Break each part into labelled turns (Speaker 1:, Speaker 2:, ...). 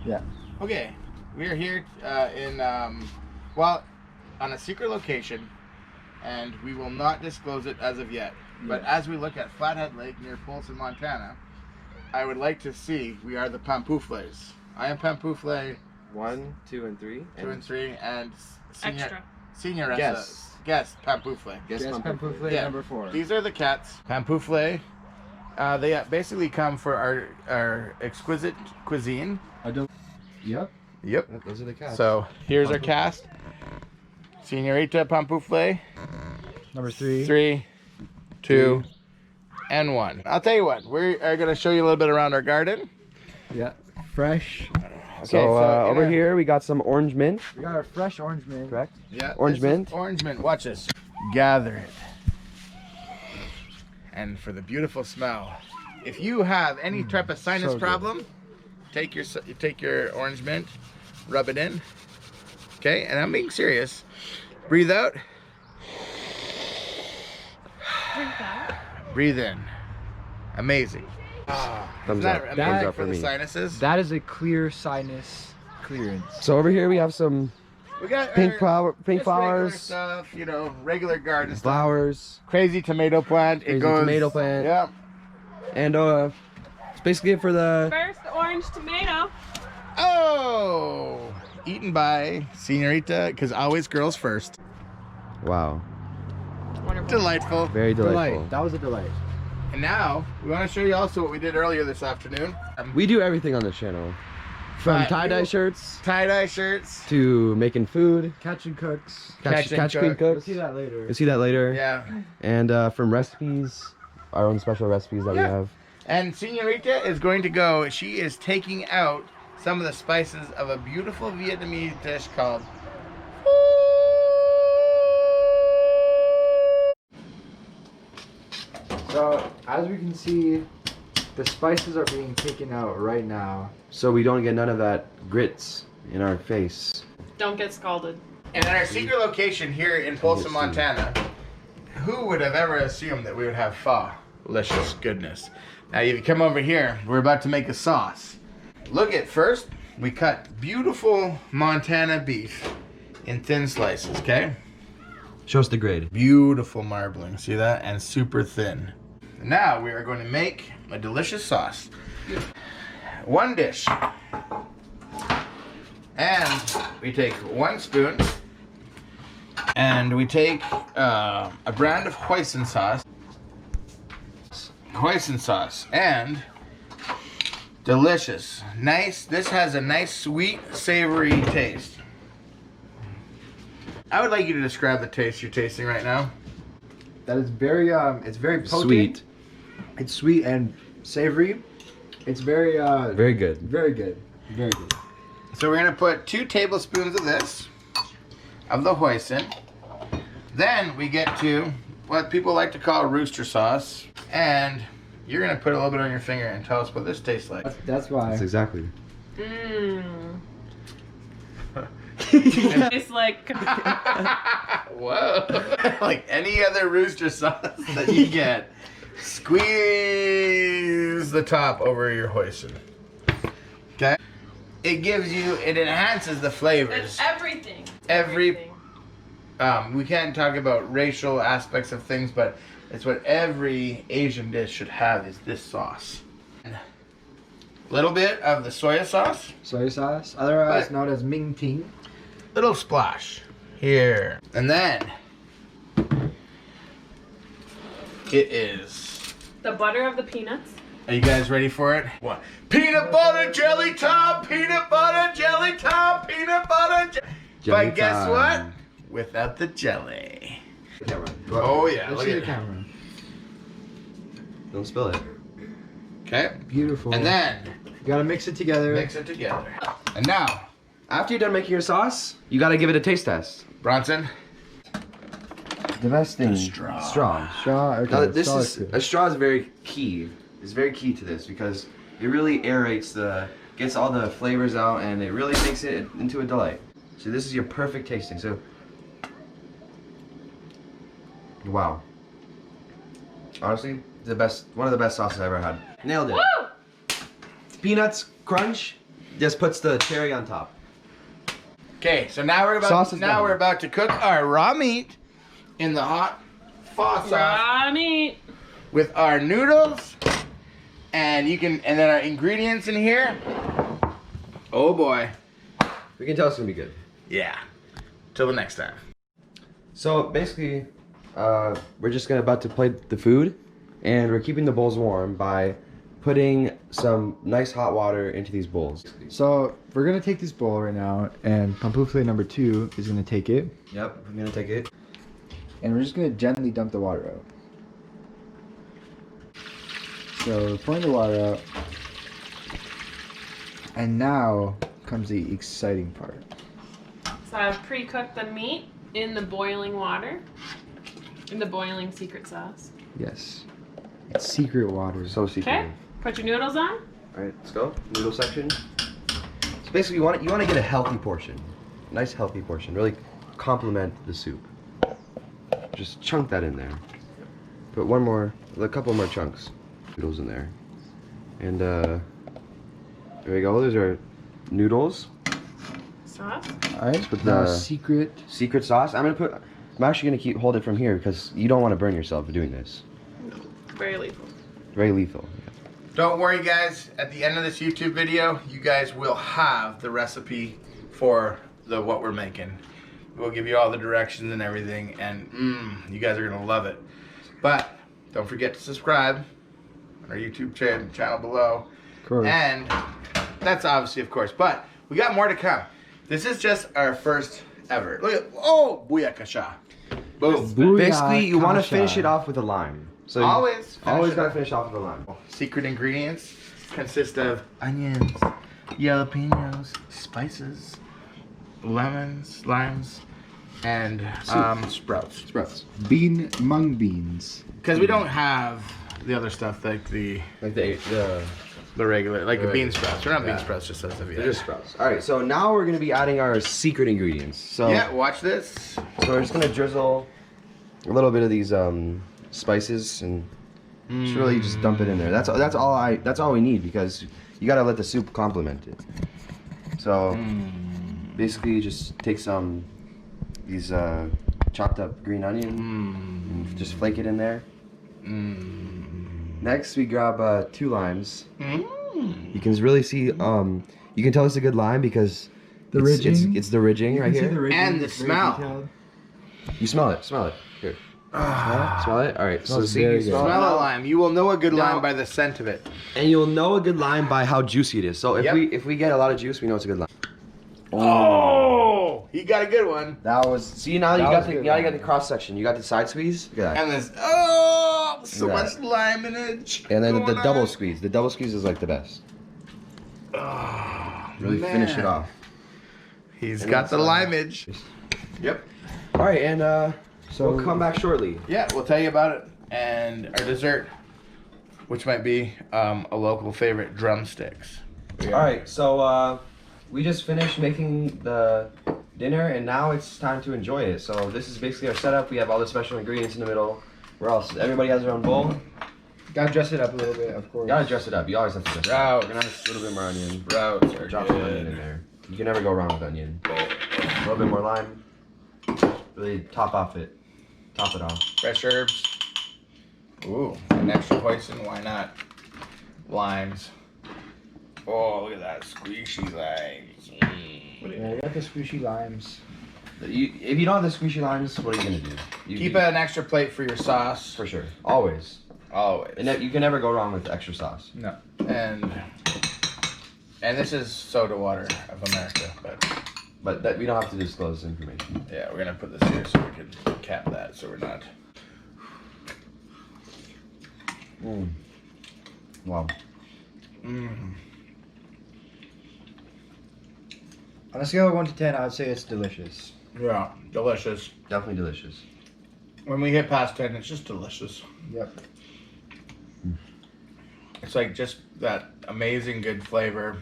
Speaker 1: Yeah.
Speaker 2: Okay, we are here well, on a secret location, and we will not disclose it as of yet. But as we look at Flathead Lake near Polson, Montana, I would like to see, we are the Pantoufles. I am Pantoufle.
Speaker 3: 1, 2, and 3.
Speaker 2: 2 and 3, and senior
Speaker 3: Guest
Speaker 2: Pantoufle.
Speaker 3: Guess
Speaker 1: Pantoufle
Speaker 2: Yeah.
Speaker 1: number 4.
Speaker 2: These are the cats. Pantoufle. They basically come for our exquisite cuisine.
Speaker 1: Yep.
Speaker 2: Yep.
Speaker 3: Those are the cats.
Speaker 2: So here's our cast. Senorita Pantoufle.
Speaker 1: Number 3.
Speaker 2: 3, 2, and 1. I'll tell you what. We are going to show you a little bit around our garden.
Speaker 1: Yeah. Fresh.
Speaker 2: Okay,
Speaker 3: So over here we got some orange mint.
Speaker 1: We got our fresh orange mint.
Speaker 3: Correct.
Speaker 2: Yeah.
Speaker 3: Orange
Speaker 2: this
Speaker 3: mint.
Speaker 2: is orange mint. Watch this. Gather it. And for the beautiful smell. If you have any type of sinus
Speaker 1: so
Speaker 2: problem, take your orange mint, rub it in. Okay, and I'm being serious. Breathe out. Breathe in. Amazing.
Speaker 3: Thumbs
Speaker 2: Isn't that
Speaker 3: up.
Speaker 2: amazing
Speaker 3: Thumbs up
Speaker 2: for
Speaker 3: for
Speaker 2: the
Speaker 3: me.
Speaker 2: sinuses?
Speaker 1: That is a clear sinus clearance.
Speaker 3: So over here we have some
Speaker 2: We got
Speaker 3: pink
Speaker 2: our-
Speaker 3: pink
Speaker 2: just regular
Speaker 3: flowers,
Speaker 2: stuff, you know, regular garden stuff.
Speaker 3: flowers,
Speaker 2: Crazy tomato plant.
Speaker 3: Crazy
Speaker 2: it goes.
Speaker 3: tomato plant.
Speaker 2: Yeah.
Speaker 3: and it's basically it for the.
Speaker 4: First orange tomato.
Speaker 2: Oh, eaten by Senorita, because always girls first.
Speaker 3: Wow,
Speaker 4: Wonderful.
Speaker 2: Delightful.
Speaker 3: very delightful.
Speaker 1: Delight. That was a delight.
Speaker 2: And now we want to show you also what we did earlier this afternoon.
Speaker 3: We do everything on this channel, from
Speaker 2: But
Speaker 3: tie-dye
Speaker 2: we-
Speaker 3: shirts
Speaker 2: Tie-dye shirts.
Speaker 3: to making food,
Speaker 1: Catch and cooks.
Speaker 2: Catch and
Speaker 3: clean
Speaker 2: cook.
Speaker 1: We'll
Speaker 3: cooks.
Speaker 1: see that later.
Speaker 3: You'll see that later.
Speaker 2: Yeah.
Speaker 3: And from recipes, our own special recipes that we
Speaker 2: Yeah.
Speaker 3: have.
Speaker 2: And Senorita is going to go. She is taking out some of the spices of a beautiful Vietnamese dish called.
Speaker 1: So, as we can see, the spices are being taken out right now.
Speaker 3: So we don't get none of that grits in our face.
Speaker 4: Don't get scalded.
Speaker 2: And at our secret location here in Polson, Montana, who would have ever assumed that we would have pho? Delicious goodness. Now, if you come over here, we're about to make a sauce. Look at first, we cut beautiful Montana beef in thin slices, okay?
Speaker 3: Show us the grade.
Speaker 2: Beautiful marbling, see that? And super thin. Now we are going to make a delicious sauce. One dish. And we take 1 spoon. And we take a brand of hoisin sauce. Hoisin sauce. And delicious. Nice. This has a nice sweet, savory taste. I would like you to describe the taste you're tasting right now.
Speaker 1: That is very, it's very potent.
Speaker 3: Sweet.
Speaker 1: It's sweet and savory. It's very,
Speaker 3: Very good.
Speaker 1: very good. Very good.
Speaker 2: So we're gonna put 2 tablespoons of this, of the hoisin. Then we get to what people like to call rooster sauce. And you're gonna put a little bit on your finger and tell us what this tastes like.
Speaker 1: That's why.
Speaker 3: That's exactly.
Speaker 4: Mmm. It's like
Speaker 2: Whoa. Like any other rooster sauce that you get. Squeeze the top over your hoisin. Okay? It gives you, it enhances the flavors.
Speaker 4: it's everything. It's
Speaker 2: Every-
Speaker 4: everything.
Speaker 2: We can't talk about racial aspects of things, but it's what every Asian dish should have is this sauce. A little bit of the soy sauce.
Speaker 1: Soy sauce, otherwise
Speaker 2: But-
Speaker 1: known as Ming Ting.
Speaker 2: Little splash here. And then it is.
Speaker 4: The butter of the peanuts.
Speaker 2: Are you guys ready for it? What? Peanut butter jelly time, peanut butter jelly time, peanut butter jelly.
Speaker 3: Jelly
Speaker 2: But guess
Speaker 3: time.
Speaker 2: what? Without the jelly.
Speaker 1: Camera.
Speaker 2: Oh yeah,
Speaker 1: Let's
Speaker 2: look
Speaker 1: see
Speaker 2: at
Speaker 1: the
Speaker 2: it.
Speaker 1: camera.
Speaker 3: Don't spill it.
Speaker 2: Okay.
Speaker 1: Beautiful.
Speaker 2: And then
Speaker 1: you gotta mix it together.
Speaker 2: mix it together. And now,
Speaker 3: After you're done making your sauce, you gotta give it a taste test.
Speaker 2: Bronson.
Speaker 1: The best thing.
Speaker 2: Straw.
Speaker 3: Straw.
Speaker 1: Straw. Okay.
Speaker 3: Now, this
Speaker 1: straw
Speaker 3: is
Speaker 1: good.
Speaker 3: a straw is very key. It's very key to this because it really aerates gets all the flavors out, and it really makes it into a delight. So this is your perfect tasting. So, wow. Honestly, one of the best sauces I ever had. Nailed it.
Speaker 4: Woo!
Speaker 3: Peanuts crunch, just puts the cherry on top.
Speaker 2: Okay, so now
Speaker 1: Sauce is done.
Speaker 2: we're about to cook our raw meat in the hot pho sauce
Speaker 4: Raw meat.
Speaker 2: with our noodles, and then our ingredients in here. Oh boy.
Speaker 3: We can tell it's gonna be good.
Speaker 2: Yeah. Till the next time.
Speaker 3: So basically, we're just about to plate the food, and we're keeping the bowls warm by putting some nice hot water into these bowls.
Speaker 1: So we're gonna take this bowl right now, and Pampufle number 2 is gonna take it,
Speaker 3: Yep, I'm gonna take it.
Speaker 1: and we're just gonna gently dump the water out. So we're pouring the water out, and now comes the exciting part.
Speaker 4: So I've pre-cooked the meat in the boiling water, in the boiling secret sauce.
Speaker 1: Yes, it's secret water.
Speaker 3: So secret.
Speaker 4: Okay, put your noodles on.
Speaker 3: All right, let's go. Noodle section. So basically, you want to get a healthy portion, nice healthy portion. Really complement the soup. Just chunk that in there. Put a couple more chunks, noodles in there, and there we go. Those are noodles.
Speaker 4: Sauce.
Speaker 1: All right,
Speaker 3: With
Speaker 1: now
Speaker 3: the
Speaker 1: secret
Speaker 3: sauce. I'm actually gonna hold it from here because you don't want to burn yourself for doing this.
Speaker 4: Very lethal.
Speaker 3: Very lethal.
Speaker 2: Don't worry, guys. At the end of this YouTube video, you guys will have the recipe for what we're making. We'll give you all the directions and everything, and you guys are gonna love it. But don't forget to subscribe on our YouTube channel below.
Speaker 1: Of course.
Speaker 2: And that's obviously, of course, but we got more to come. This is just our first ever. Look at, booyakasha. Boom.
Speaker 3: Basically, you want to
Speaker 1: Booyakasha.
Speaker 3: finish it off with a lime. So
Speaker 2: Always finish it
Speaker 3: gotta
Speaker 2: off.
Speaker 3: finish off with a lime.
Speaker 2: Secret ingredients consist of onions, jalapenos, spices, lemons, limes, and sprouts.
Speaker 1: Sprouts. Mung beans.
Speaker 2: Because we don't have the other stuff like the regular, like the bean sprouts. We're not bean sprouts, just as of yet.
Speaker 3: They're just sprouts. All right, so now we're gonna be adding our secret ingredients. So
Speaker 2: Yeah, watch this.
Speaker 3: So we're just gonna drizzle a little bit of these spices and just really just dump it in there. That's all we need because you gotta let the soup complement it. So basically, just take some these chopped up green onion and just flake it in there. Next, we grab 2 limes. You can really see you can tell it's a good lime because
Speaker 1: The ridging.
Speaker 3: It's the ridging right here.
Speaker 2: And the smell.
Speaker 3: You smell it. Smell it. Here. Smell it? Alright, so
Speaker 1: Smells
Speaker 3: see,
Speaker 1: very
Speaker 3: you
Speaker 1: good.
Speaker 3: smell it
Speaker 2: Smell a
Speaker 3: now,
Speaker 2: lime. You will know a good
Speaker 3: Now-
Speaker 2: lime by the scent of it.
Speaker 3: and you'll know a good lime by how juicy it is. So if we get a lot of juice, we know it's a good lime.
Speaker 2: Oh, he got a good one.
Speaker 1: That was.
Speaker 3: See, now you
Speaker 1: That
Speaker 3: got
Speaker 1: was
Speaker 3: the
Speaker 1: good
Speaker 3: now you got
Speaker 1: lime.
Speaker 3: the cross section. You got the side squeeze. Look at that.
Speaker 2: And this, so
Speaker 3: Look at
Speaker 2: much lime in it.
Speaker 3: And then the
Speaker 2: going
Speaker 3: double
Speaker 2: on.
Speaker 3: squeeze. The double squeeze is like the best.
Speaker 2: Oh,
Speaker 3: Really finish it
Speaker 2: man.
Speaker 3: off.
Speaker 2: He's
Speaker 3: And
Speaker 2: got the
Speaker 3: that's,
Speaker 2: limeage. Yep.
Speaker 3: All right, and
Speaker 1: So
Speaker 3: we'll come back shortly.
Speaker 2: Yeah, we'll tell you about it. And our dessert, which might be a local favorite, drumsticks.
Speaker 3: All right, so we just finished making the dinner, and now it's time to enjoy it. So this is basically our setup. We have all the special ingredients in the middle. Where else? Everybody has their own bowl.
Speaker 1: Gotta dress it up a little bit, of course.
Speaker 3: You gotta dress it up. You always have to dress it up.
Speaker 2: Sprouts.
Speaker 3: We're gonna have a little bit more onion.
Speaker 2: Sprouts are
Speaker 3: Drop some onion in there. You can never go wrong with onion. A little bit more lime. Really top it off.
Speaker 2: Fresh herbs. Ooh, an extra poison, why not? Limes. Oh, look at that squishy limes.
Speaker 1: Yeah, you got the squishy limes.
Speaker 3: If you don't have the squishy limes, what are you gonna do?
Speaker 2: Keep an extra plate for your sauce.
Speaker 3: For sure. Always.
Speaker 2: Always.
Speaker 3: And you can never go wrong with extra sauce.
Speaker 1: No.
Speaker 2: And this is soda water of America,
Speaker 3: But that we don't have to disclose this information.
Speaker 2: yeah, we're gonna put this here so we can cap that so we're not.
Speaker 3: Wow.
Speaker 1: On a scale of 1 to 10, I would say it's delicious.
Speaker 2: Yeah, delicious.
Speaker 3: Definitely delicious.
Speaker 2: When we hit past 10, it's just delicious.
Speaker 1: Yep.
Speaker 2: It's like just that amazing good flavor.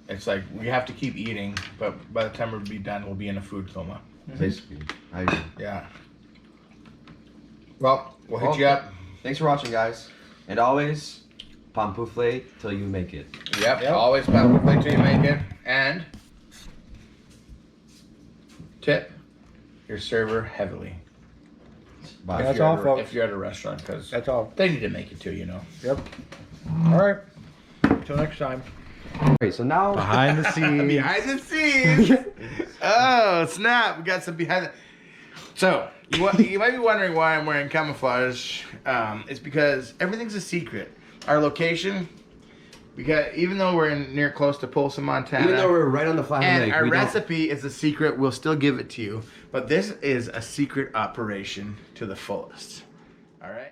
Speaker 2: It's like we have to keep eating, but by the time we'll be done, we'll be in a food coma.
Speaker 3: Basically. I agree.
Speaker 2: Yeah. Well, we'll hit you up.
Speaker 3: Thanks for watching, guys. And always, Pampouffle till you make it.
Speaker 2: Yep. Always pampouffle till you make it. And tip your server heavily.
Speaker 3: Bye.
Speaker 1: That's all, folks.
Speaker 2: If you're at a restaurant, because
Speaker 1: That's all.
Speaker 2: they need to make it too, you know.
Speaker 1: Yep. All right. Until next time.
Speaker 3: Okay, so now
Speaker 1: Behind the scenes.
Speaker 2: Behind the scenes. Oh, snap. We got some behind the... So, you might be wondering why I'm wearing camouflage. It's because everything's a secret. Our location, because even though we're near close to Polson, Montana,
Speaker 3: even though we're right on the Flat
Speaker 2: and
Speaker 3: Lake,
Speaker 2: our
Speaker 3: we don't-
Speaker 2: recipe is a secret, we'll still give it to you. But this is a secret operation to the fullest. All right?